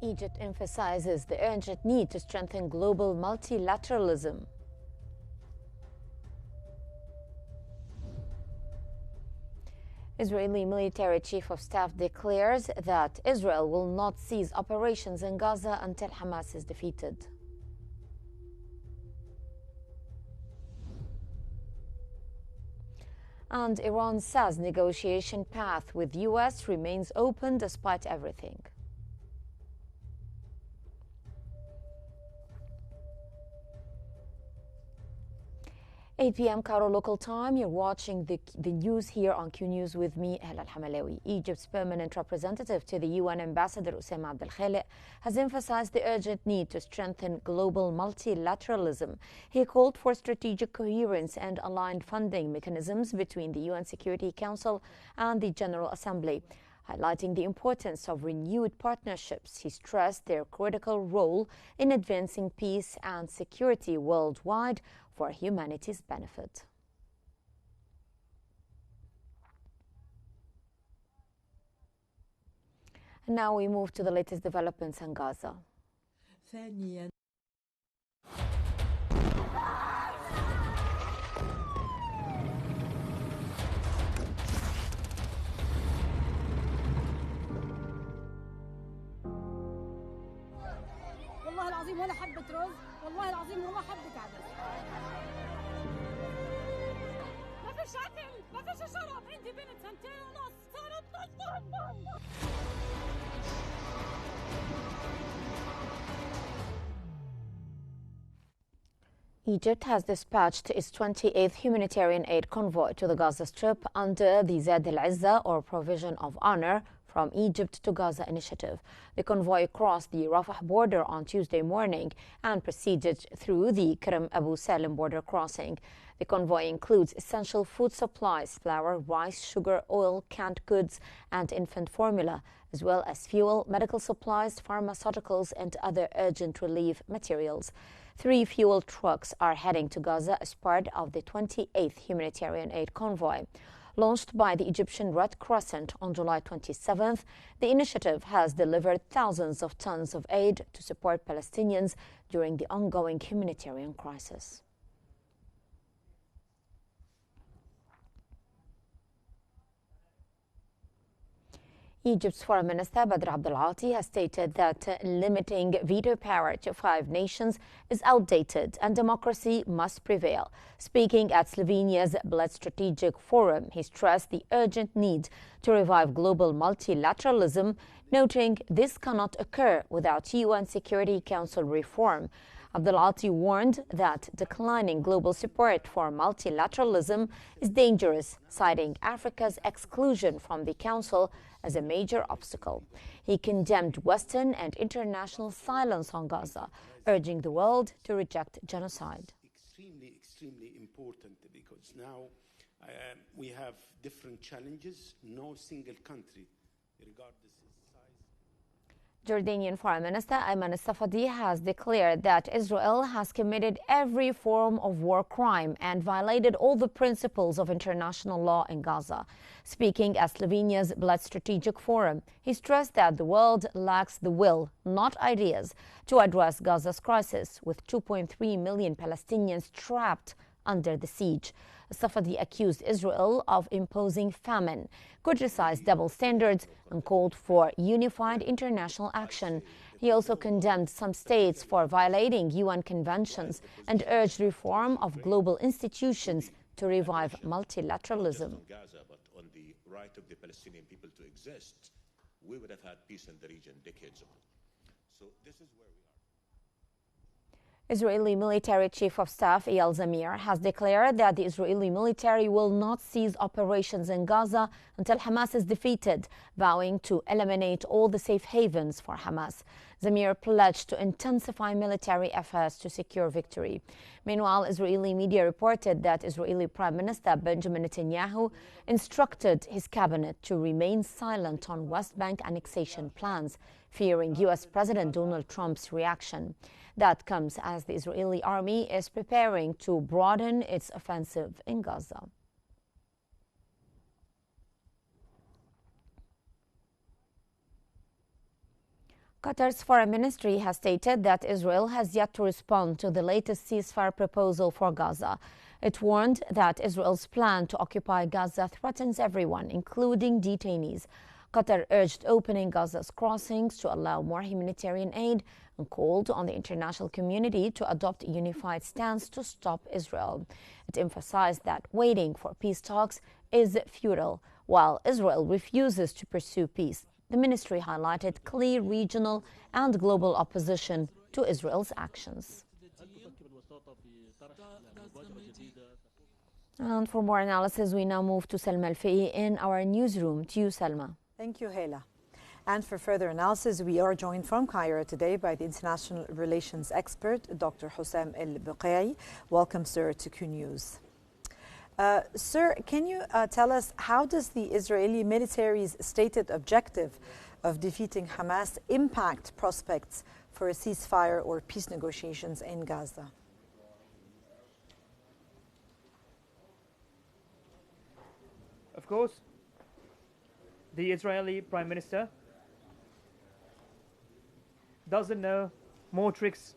Egypt emphasizes the urgent need to strengthen global multilateralism. Israeli military chief of staff declares that Israel will not cease operations in Gaza until Hamas is defeated. And Iran says negotiation path with US remains open despite everything. 8 p.m. Cairo local time. You're watching the news here on Qnews with me, Hala Al-Hamalawi. Egypt's permanent representative to the UN ambassador Osama Abdel Khalek has emphasized the urgent need to strengthen global multilateralism. He called for strategic coherence and aligned funding mechanisms between the UN Security Council and the General Assembly. Highlighting the importance of renewed partnerships, he stressed their critical role in advancing peace and security worldwide for humanity's benefit. And now we move to the latest developments in Gaza. والله العظيم ولا حبة رز، والله العظيم ولا حبة عدس. ما فيش أكل، ما فيش شرب، عندي بنت 2.5 صارت نص. Egypt has dispatched its 28th humanitarian aid convoy to the Gaza Strip under the Zad al-Izza, or Provision of Honor, from Egypt to Gaza initiative. The convoy crossed the Rafah border on Tuesday morning and proceeded through the Kerem Abu Salim border crossing. The convoy includes essential food supplies, flour, rice, sugar, oil, canned goods, and infant formula, as well as fuel, medical supplies, pharmaceuticals, and other urgent relief materials. 3 fuel trucks are heading to Gaza as part of the 28th humanitarian aid convoy. Launched by the Egyptian Red Crescent on July 27th, the initiative has delivered thousands of tons of aid to support Palestinians during the ongoing humanitarian crisis. Egypt's Foreign Minister Badr Abdel Ati has stated that limiting veto power to 5 nations is outdated and democracy must prevail. Speaking at Slovenia's Bled Strategic Forum, he stressed the urgent need to revive global multilateralism, noting this cannot occur without UN Security Council reform. Abdel Ati warned that declining global support for multilateralism is dangerous, citing Africa's exclusion from the Council as a major obstacle. He condemned Western and international silence on Gaza, urging the world to reject genocide. Extremely important, because now we have different challenges. No single country, regardless of size. Jordanian Foreign Minister Ayman al-Safadi has declared that Israel has committed every form of war crime and violated all the principles of international law in Gaza. Speaking at Slovenia's Bled Strategic Forum, he stressed that the world lacks the will, not ideas, to address Gaza's crisis, with 2.3 million Palestinians trapped under the siege. Safadi accused Israel of imposing famine, criticized double standards, and called for unified international action. He also condemned some states for violating UN conventions and urged reform of global institutions to revive multilateralism. On the right of the Palestinian people to exist, we would have had peace in the region decades ago. So this is where we are. Israeli military chief of staff Eyal Zamir has declared that the Israeli military will not cease operations in Gaza until Hamas is defeated, vowing to eliminate all the safe havens for Hamas. Zamir pledged to intensify military efforts to secure victory. Meanwhile, Israeli media reported that Israeli Prime Minister Benjamin Netanyahu instructed his cabinet to remain silent on West Bank annexation plans, fearing U.S. President Donald Trump's reaction. That comes as the Israeli army is preparing to broaden its offensive in Gaza. Qatar's foreign ministry has stated that Israel has yet to respond to the latest ceasefire proposal for Gaza. It warned that Israel's plan to occupy Gaza threatens everyone, including detainees. Qatar urged opening Gaza's crossings to allow more humanitarian aid and called on the international community to adopt a unified stance to stop Israel. It emphasized that waiting for peace talks is futile, while Israel refuses to pursue peace. The ministry highlighted clear regional and global opposition to Israel's actions. And for more analysis, we now move to Salma Al-Fiqi in our newsroom. To you, Salma. Thank you, Hela. And for further analysis, we are joined from Cairo today by the international relations expert, Dr. Houthis Al-Buqai. Welcome, sir, to Qnews. Sir, can you tell us how does the Israeli military's stated objective of defeating Hamas impact prospects for a ceasefire or peace negotiations in Gaza? Of course, the Israeli Prime Minister doesn't know more tricks.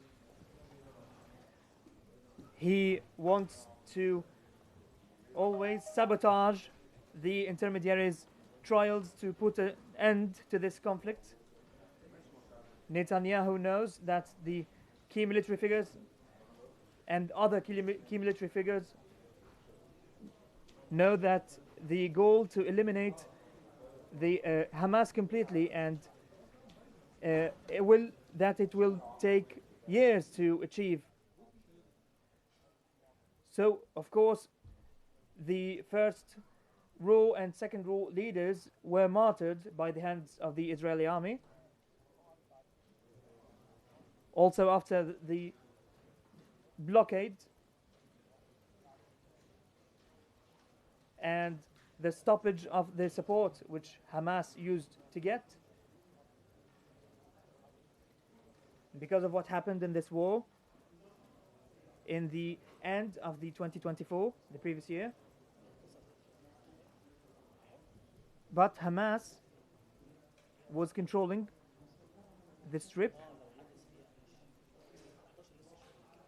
He wants to always sabotage the intermediaries' trials to put an end to this conflict. Netanyahu knows that the key military figures and other key military figures know that the goal to eliminate the Hamas completely and it will take years to achieve. So, of course, the first row and second row leaders were martyred by the hands of the Israeli army. Also, after the blockade and the stoppage of the support which Hamas used to get, because of what happened in this war in the end of the 2024, the previous year. But Hamas was controlling the Strip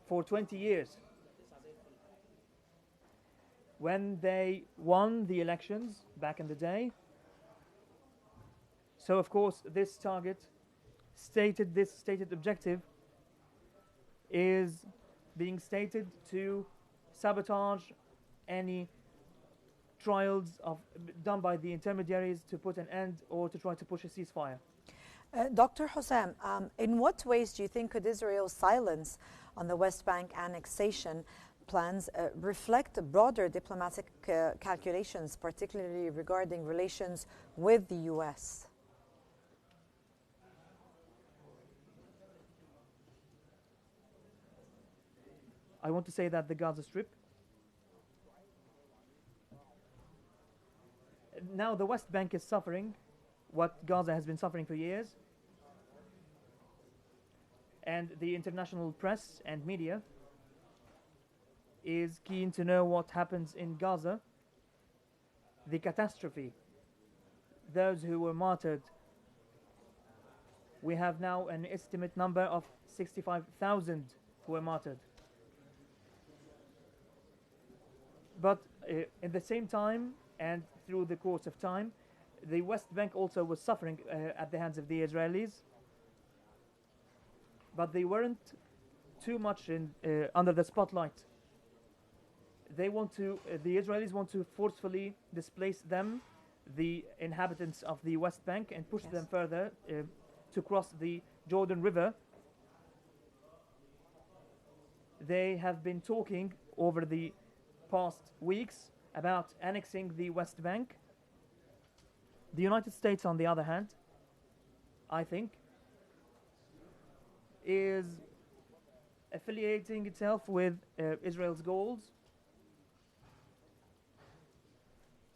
for 20 years. When they won the elections back in the day, so of course this stated objective is being stated to sabotage any trials done by the intermediaries to put an end or to try to push a ceasefire. Dr. Houthis, in what ways do you think could Israel's silence on the West Bank annexation plans reflect broader diplomatic calculations, particularly regarding relations with the U.S.? I want to say that the Gaza Strip, now the West Bank is suffering what Gaza has been suffering for years, and the international press and media is keen to know what happens in Gaza, the catastrophe, those who were martyred. We have now an estimate number of 65,000 who were martyred. But at the same time, and through the course of time, the West Bank also was suffering at the hands of the Israelis. But they weren't too much under the spotlight. They want to, the Israelis want to forcefully displace them, the inhabitants of the West Bank, and push them further to cross the Jordan River. They have been talking over the past weeks about annexing the West Bank. The United States, on the other hand, I think, is affiliating itself with Israel's goals.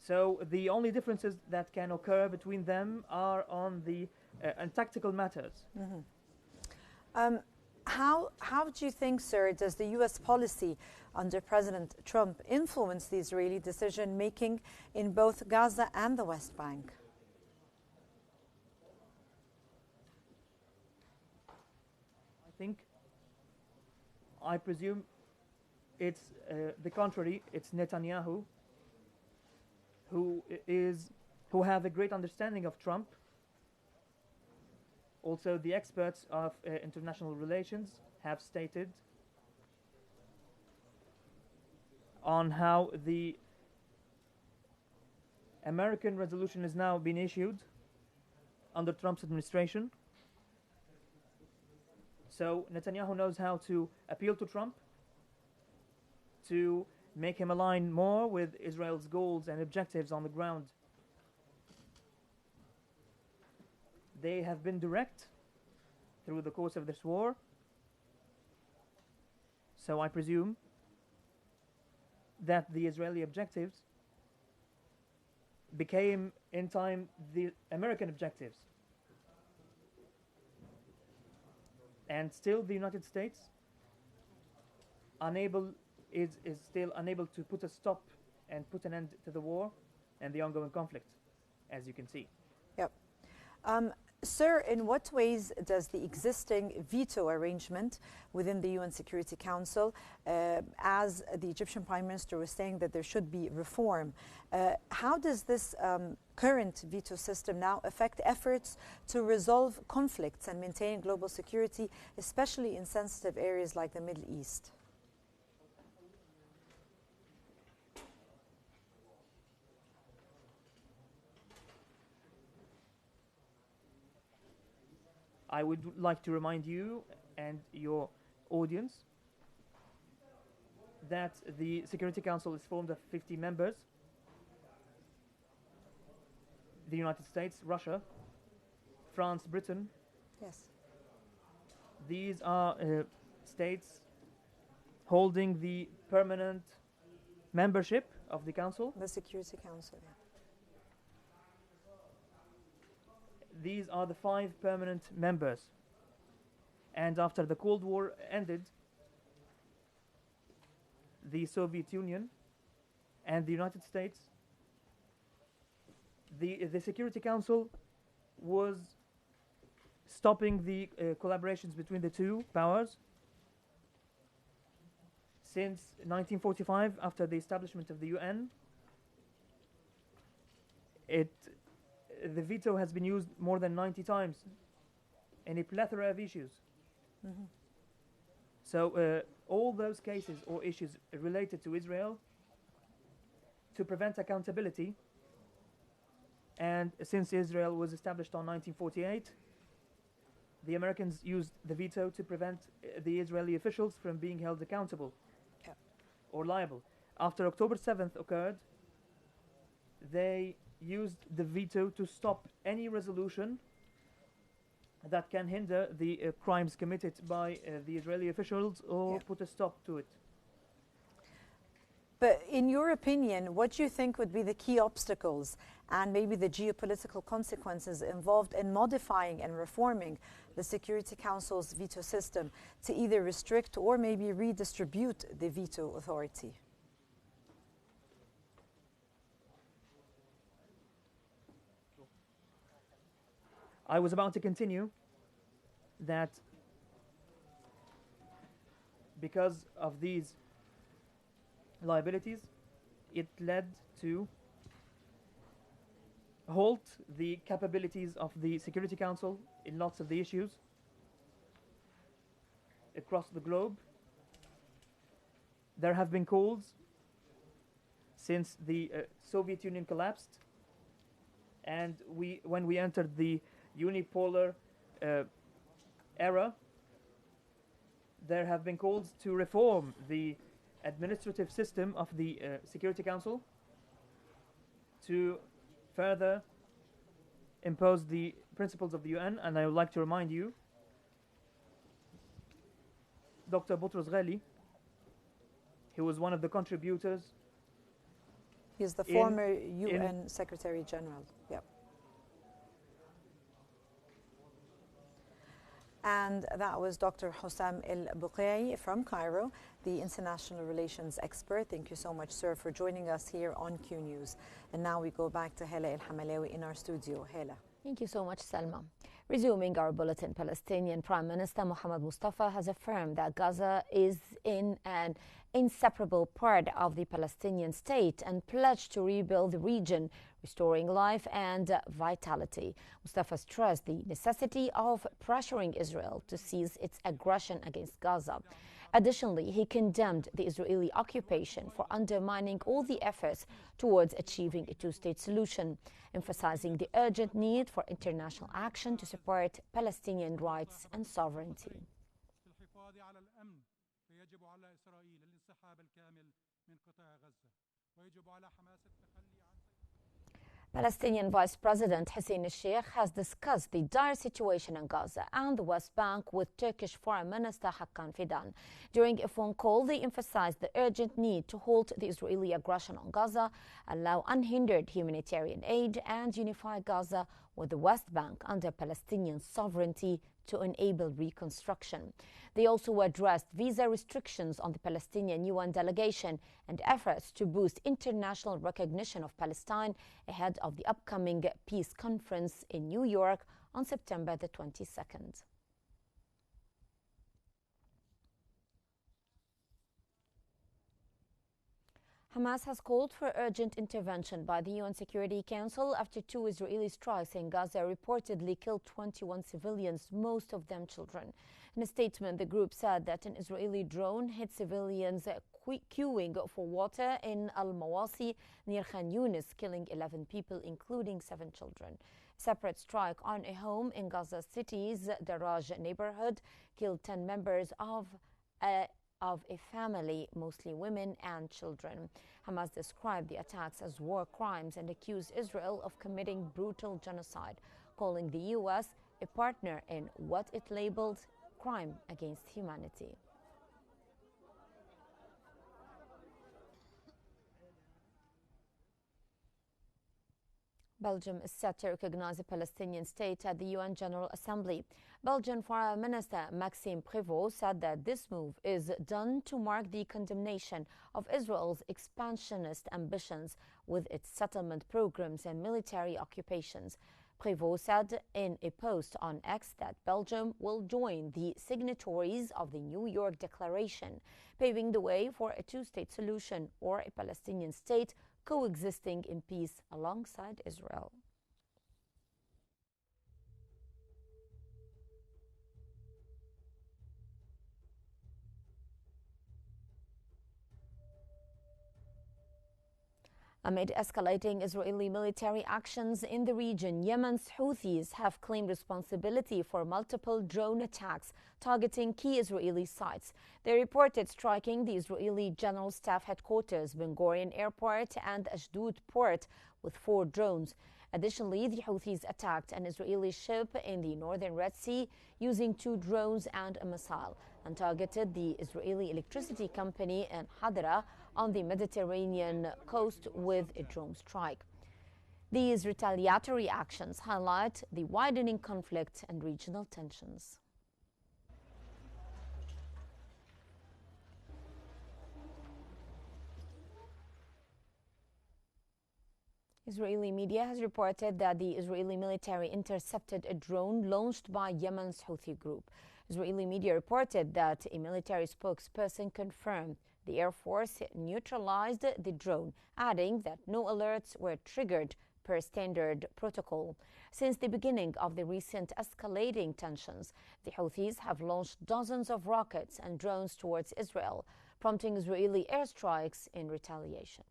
So the only differences that can occur between them are on the tactical matters. Mm-hmm. How do you think, sir, does the U.S. policy under President Trump influence the Israeli decision-making in both Gaza and the West Bank? I presume it's the contrary. It's Netanyahu who have a great understanding of Trump. Also, the experts of international relations have stated on how the American resolution is now being issued under Trump's administration. So Netanyahu knows how to appeal to Trump to make him align more with Israel's goals and objectives on the ground. They have been direct through the course of this war. So I presume that the Israeli objectives became in time the American objectives. And still the United States is still unable to put a stop and put an end to the war and the ongoing conflict, as you can see. Yep. Sir, in what ways does the existing veto arrangement within the UN Security Council, as the Egyptian Prime Minister was saying that there should be reform, how does this current veto system now affect efforts to resolve conflicts and maintain global security, especially in sensitive areas like the Middle East? I would like to remind you and your audience that the Security Council is formed of 50 members. The United States, Russia, France, Britain. Yes. These are states holding the permanent membership of the Council. The Security Council, yeah. These are the 5 permanent members. And after the Cold War ended, the Soviet Union and the United States, the Security Council was stopping the collaborations between the two powers since 1945, after the establishment of the UN. The veto has been used more than 90 times in a plethora of issues. Mm-hmm. So all those cases or issues related to Israel, to prevent accountability, and since Israel was established on 1948, the Americans used the veto to prevent the Israeli officials from being held accountable or liable. After October 7th occurred, they used the veto to stop any resolution that can hinder the crimes committed by the Israeli officials or put a stop to it. But in your opinion, what do you think would be the key obstacles and maybe the geopolitical consequences involved in modifying and reforming the Security Council's veto system to either restrict or maybe redistribute the veto authority? I was about to continue that because of these liabilities, it led to halt the capabilities of the Security Council in lots of the issues across the globe. There have been calls since the Soviet Union collapsed, and when we entered the unipolar era, there have been calls to reform the administrative system of the Security Council to further impose the principles of the UN. And I would like to remind you, Dr. Boutros Ghali, he was one of the contributors. He's the former UN Secretary General. Yep. And that was Dr. Houthis El-Buqai from Cairo, the international relations expert. Thank you so much, sir, for joining us here on Q News. And now we go back to Hela El-Hamalawi in our studio. Hela. Thank you so much, Salma. Resuming our bulletin, Palestinian Prime Minister Mohammed Mustafa has affirmed that Gaza is in an inseparable part of the Palestinian state and pledged to rebuild the region, restoring life and vitality. Mustafa stressed the necessity of pressuring Israel to cease its aggression against Gaza. Additionally, he condemned the Israeli occupation for undermining all the efforts towards achieving a two-state solution, emphasizing the urgent need for international action to support Palestinian rights and sovereignty. Palestinian Vice President Hussein al-Sheikh has discussed the dire situation in Gaza and the West Bank with Turkish Foreign Minister Hakan Fidan. During a phone call, they emphasized the urgent need to halt the Israeli aggression on Gaza, allow unhindered humanitarian aid, and unify Gaza with the West Bank under Palestinian sovereignty to enable reconstruction. They also addressed visa restrictions on the Palestinian UN delegation and efforts to boost international recognition of Palestine ahead of the upcoming peace conference in New York on September the 22nd. Hamas has called for urgent intervention by the UN Security Council after 2 Israeli strikes in Gaza reportedly killed 21 civilians, most of them children. In a statement, the group said that an Israeli drone hit civilians queuing for water in Al-Mawasi near Khan Yunis, killing 11 people, including 7 children. A separate strike on a home in Gaza City's Daraj neighborhood killed 10 members of a family, mostly women and children. Hamas described the attacks as war crimes and accused Israel of committing brutal genocide, calling the U.S. a partner in what it labeled crime against humanity. Belgium is set to recognize a Palestinian state at the UN General Assembly. Belgian Foreign Minister Maxime Prévost said that this move is done to mark the condemnation of Israel's expansionist ambitions with its settlement programs and military occupations. Prévost said in a post on X that Belgium will join the signatories of the New York Declaration, paving the way for a two-state solution or a Palestinian state coexisting in peace alongside Israel. Amid escalating Israeli military actions in the region, Yemen's Houthis have claimed responsibility for multiple drone attacks targeting key Israeli sites. They reported striking the Israeli General Staff Headquarters, Ben Gurion Airport, and Ashdod Port with 4 drones. Additionally, the Houthis attacked an Israeli ship in the northern Red Sea using 2 drones and a missile, and targeted the Israeli electricity company in Hadra on the Mediterranean coast with a drone strike. These retaliatory actions highlight the widening conflict and regional tensions. Israeli media has reported that the Israeli military intercepted a drone launched by Yemen's Houthi group. Israeli media reported that a military spokesperson confirmed the Air Force neutralized the drone, adding that no alerts were triggered per standard protocol. Since the beginning of the recent escalating tensions, the Houthis have launched dozens of rockets and drones towards Israel, prompting Israeli airstrikes in retaliation.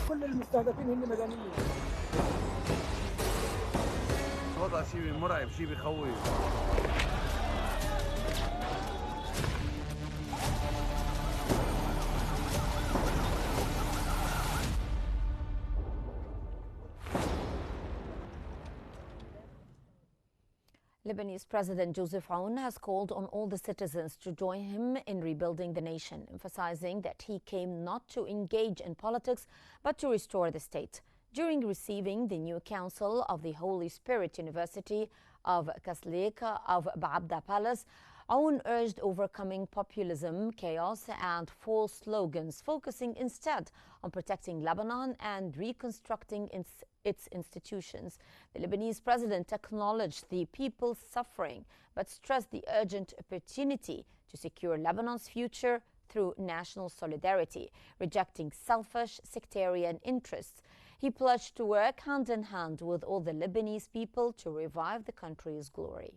كل المستهدفين هن مدنيين. وضع شيء مرعب، شيء بخوف. Lebanese President Joseph Aoun has called on all the citizens to join him in rebuilding the nation, emphasizing that he came not to engage in politics but to restore the state. During receiving the new council of the Holy Spirit University of Kaslik of Ba'abda Palace, Aoun urged overcoming populism, chaos, and false slogans, focusing instead on protecting Lebanon and reconstructing its institutions. The Lebanese president acknowledged the people's suffering, but stressed the urgent opportunity to secure Lebanon's future through national solidarity, rejecting selfish sectarian interests. He pledged to work hand in hand with all the Lebanese people to revive the country's glory.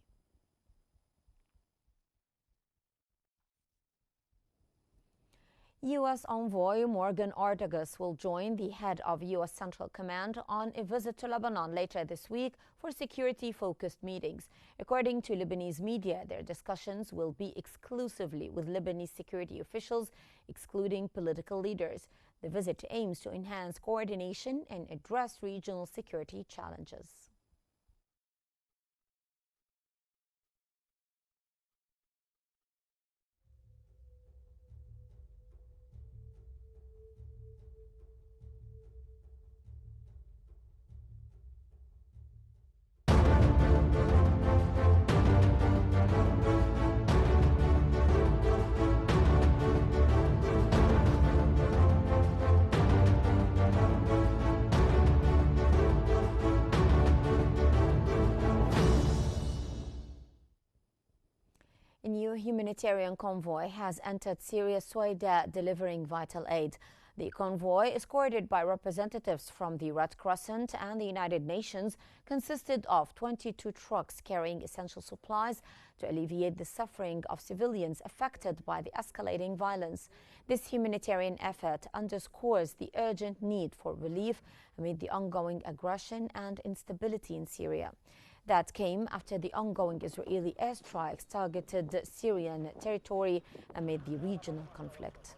U.S. envoy Morgan Ortagus will join the head of U.S. Central Command on a visit to Lebanon later this week for security-focused meetings. According to Lebanese media, their discussions will be exclusively with Lebanese security officials, excluding political leaders. The visit aims to enhance coordination and address regional security challenges. A new humanitarian convoy has entered Syria's Swaida, delivering vital aid. The convoy, escorted by representatives from the Red Crescent and the United Nations, consisted of 22 trucks carrying essential supplies to alleviate the suffering of civilians affected by the escalating violence. This humanitarian effort underscores the urgent need for relief amid the ongoing aggression and instability in Syria. That came after the ongoing Israeli airstrikes targeted Syrian territory amid the regional conflict.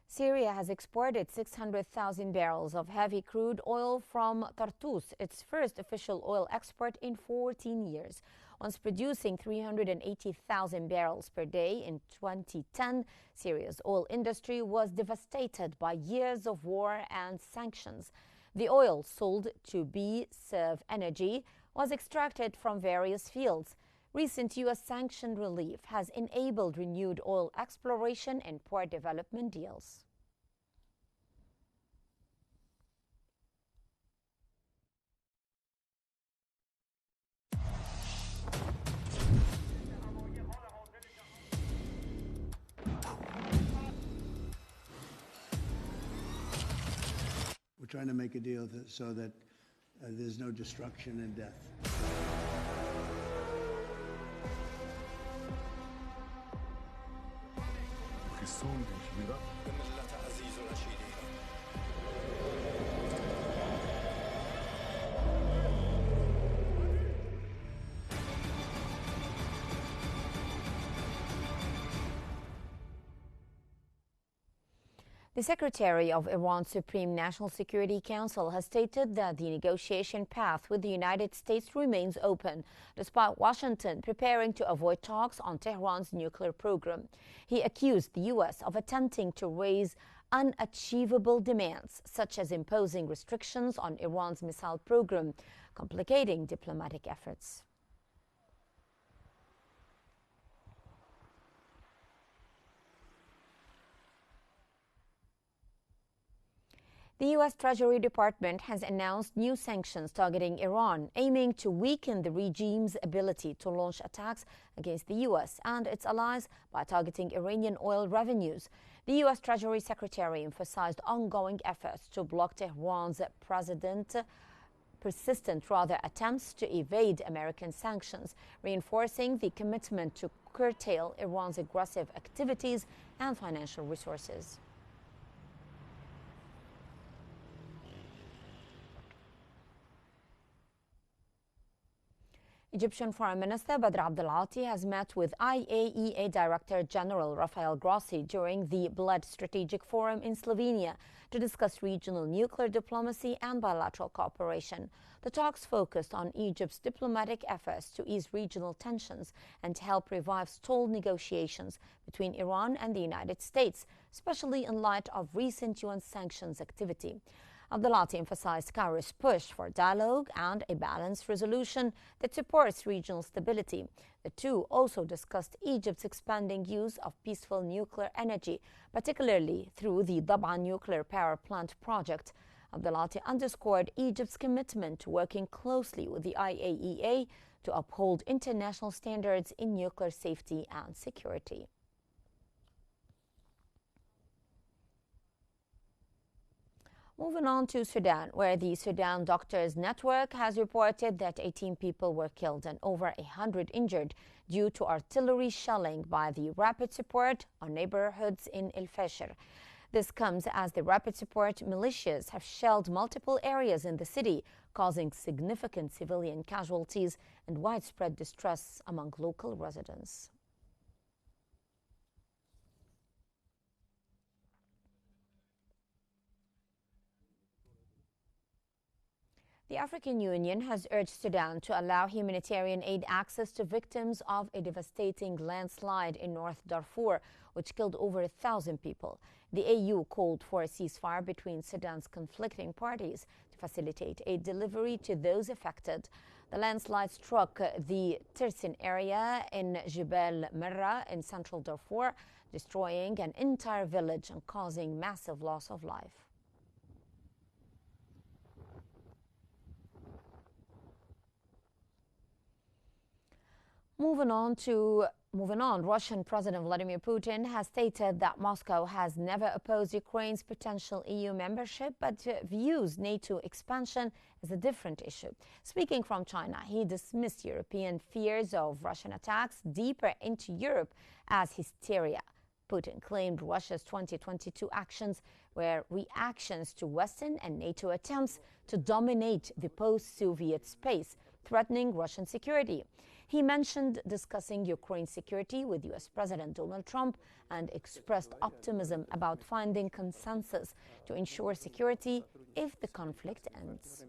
Syria has exported 600,000 barrels of heavy crude oil from Tartus, its first official oil export in 14 years. Once producing 380,000 barrels per day in 2010, Syria's oil industry was devastated by years of war and sanctions. The oil, sold to Serve Energy, was extracted from various fields. Recent U.S. sanctioned relief has enabled renewed oil exploration and port development deals. We're trying to make a deal so that there's no destruction and death. The Secretary of Iran's Supreme National Security Council has stated that the negotiation path with the United States remains open, despite Washington preparing to avoid talks on Tehran's nuclear program. He accused the U.S. of attempting to raise unachievable demands, such as imposing restrictions on Iran's missile program, complicating diplomatic efforts. The U.S. Treasury Department has announced new sanctions targeting Iran, aiming to weaken the regime's ability to launch attacks against the U.S. and its allies by targeting Iranian oil revenues. The U.S. Treasury Secretary emphasized ongoing efforts to block Tehran's persistent attempts to evade American sanctions, reinforcing the commitment to curtail Iran's aggressive activities and financial resources. Egyptian Foreign Minister Badr Abdelati has met with IAEA Director General Rafael Grossi during the Bled Strategic Forum in Slovenia to discuss regional nuclear diplomacy and bilateral cooperation. The talks focused on Egypt's diplomatic efforts to ease regional tensions and to help revive stalled negotiations between Iran and the United States, especially in light of recent UN sanctions activity. Abdelati emphasized Cairo's push for dialogue and a balanced resolution that supports regional stability. The two also discussed Egypt's expanding use of peaceful nuclear energy, particularly through the Dab'an nuclear power plant project. Abdelati underscored Egypt's commitment to working closely with the IAEA to uphold international standards in nuclear safety and security. Moving on to Sudan, where the Sudan Doctors Network has reported that 18 people were killed and over 100 injured due to artillery shelling by the Rapid Support on neighborhoods in El Fasher. This comes as the Rapid Support militias have shelled multiple areas in the city, causing significant civilian casualties and widespread distress among local residents. The African Union has urged Sudan to allow humanitarian aid access to victims of a devastating landslide in North Darfur, which killed over 1,000 people. The AU called for a ceasefire between Sudan's conflicting parties to facilitate aid delivery to those affected. The landslide struck the Tirsin area in Jebel Merra in central Darfur, destroying an entire village and causing massive loss of life. Moving on, Russian President Vladimir Putin has stated that Moscow has never opposed Ukraine's potential EU membership, but views NATO expansion as a different issue. Speaking from China, he dismissed European fears of Russian attacks deeper into Europe as hysteria. Putin claimed Russia's 2022 actions were reactions to Western and NATO attempts to dominate the post-Soviet space, threatening Russian security. He mentioned discussing Ukraine's security with U.S. President Donald Trump and expressed optimism about finding consensus to ensure security if the conflict ends.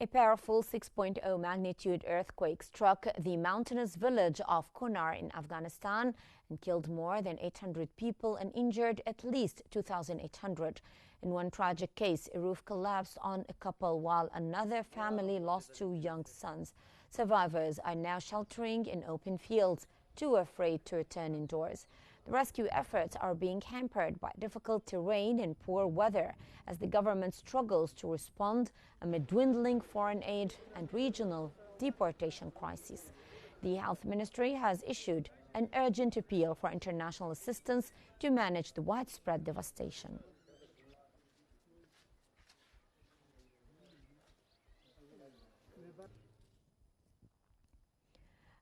A powerful 6.0 magnitude earthquake struck the mountainous village of Kunar in Afghanistan and killed more than 800 people and injured at least 2,800. In one tragic case, a roof collapsed on a couple while another family lost 2 young sons. Survivors are now sheltering in open fields, too afraid to return indoors. The rescue efforts are being hampered by difficult terrain and poor weather as the government struggles to respond amid dwindling foreign aid and regional deportation crises. The Health Ministry has issued an urgent appeal for international assistance to manage the widespread devastation.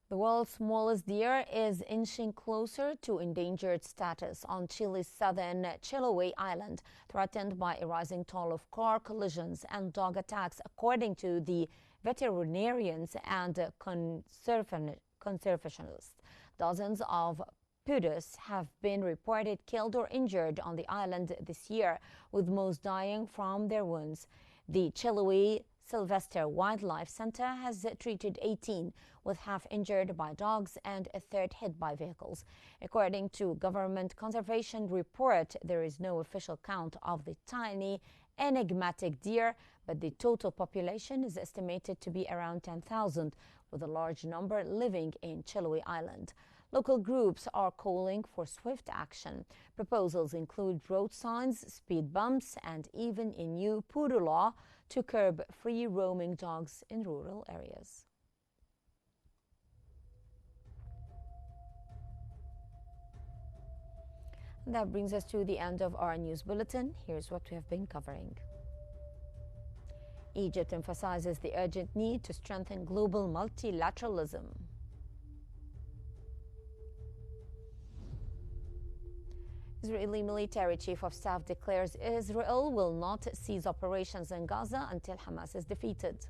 The world's smallest deer is inching closer to endangered status on Chile's southern Chiloé Island, threatened by a rising toll of car collisions and dog attacks, according to the veterinarians and conservationists. Dozens of Houthis have been reported killed or injured on the island this year, with most dying from their wounds. The Chiloé Sylvester Wildlife Center has treated 18, with half injured by dogs and a third hit by vehicles. According to government conservation report, there is no official count of the tiny, enigmatic deer, but the total population is estimated to be around 10,000, with a large number living in Chiloé Island. Local groups are calling for swift action. Proposals include road signs, speed bumps, and even a new poodle law to curb free roaming dogs in rural areas. And that brings us to the end of our news bulletin. Here's what we have been covering. Egypt emphasizes the urgent need to strengthen global multilateralism. Israeli military chief of staff declares Israel will not cease operations in Gaza until Hamas is defeated.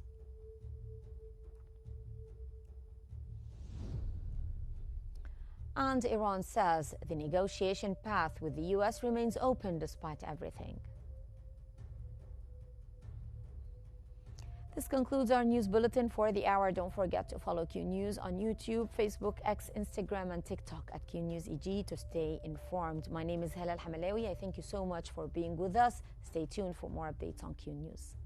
And Iran says the negotiation path with the U.S. remains open despite everything. This concludes our news bulletin for the hour. Don't forget to follow Q News on YouTube, Facebook, X, Instagram, and TikTok at QNewsEG to stay informed. My name is Halal Hamalawi. I thank you so much for being with us. Stay tuned for more updates on Q News.